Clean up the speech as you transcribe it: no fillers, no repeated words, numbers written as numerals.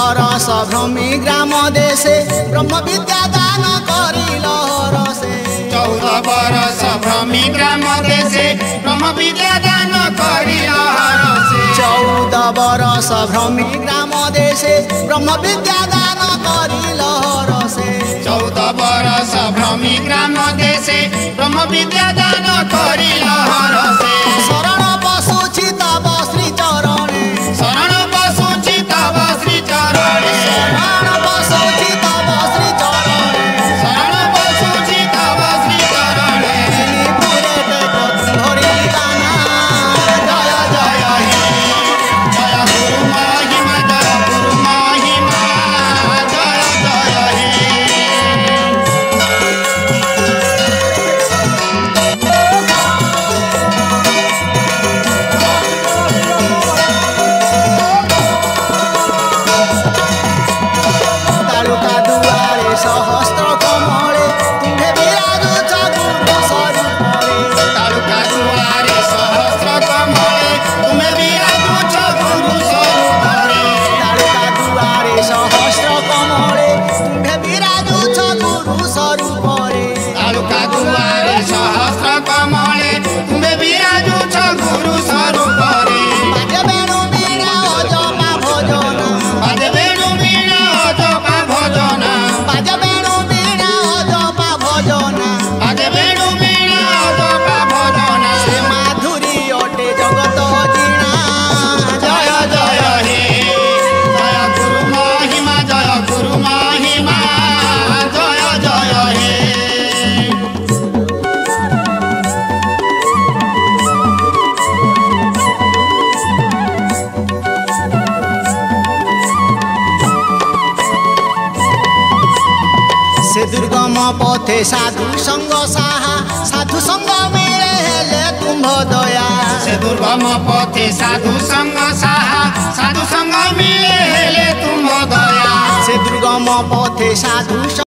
बरस भ्रमी ग्राम देशे ब्रह्म विद्या दान करिल रसे 14 बरस भ्रमी ग्राम देशे ब्रह्म विद्या दान करिल रसे 14 बरस भ्रमी ग्राम देशे ब्रह्म विद्या दान करिल रसे 14 बरस भ्रमी ग्राम देशे ब्रह्म विद्या दान करिल रसे शरण पशुछि तव श्री चरणे शरण पशुछि तव श्री चरणे शरण पशुछि तव श्री चरणे शरण पशुछि तव श्री चरणे पुरे धरि दाना जय जय हे जय गुरु महिमा जय गुरु महिमा जय जय हे तालुका दुआरे सहस्त्र कमले तुम्हे विराजुछ गुरु स्वरूपरे तालुका दुआरे सहस्र कमले तुमे विराजुछ गुरु स्वरूपरे तालुका दुआरे सहस्त्र कमले तुम्हे विराजुछ गुरु स्वरूपरे तालुका दुआरे सहस्र कमले तुमे विराजुछ गुरु स्वरूपरे बाजे बेणु वीणा अजपा भजन बाजे वेणु वीणा अजपा भजन बाजे बेणु वीणा अजपा भजन बाजे वेणु वीणा अजपा भजन से माधुरी अटे जगत जीणा जय जय हे जय गुरु महिमा जय गुरु महिमा जय जय हे से दुर्गम पथे साधु संग साहा साधु संग मिले हेले तुम्भ दया से दुर्गम पथे साधु संग साहा साधु संग मिले हेले तुम दया से दुर्गम पथे साधु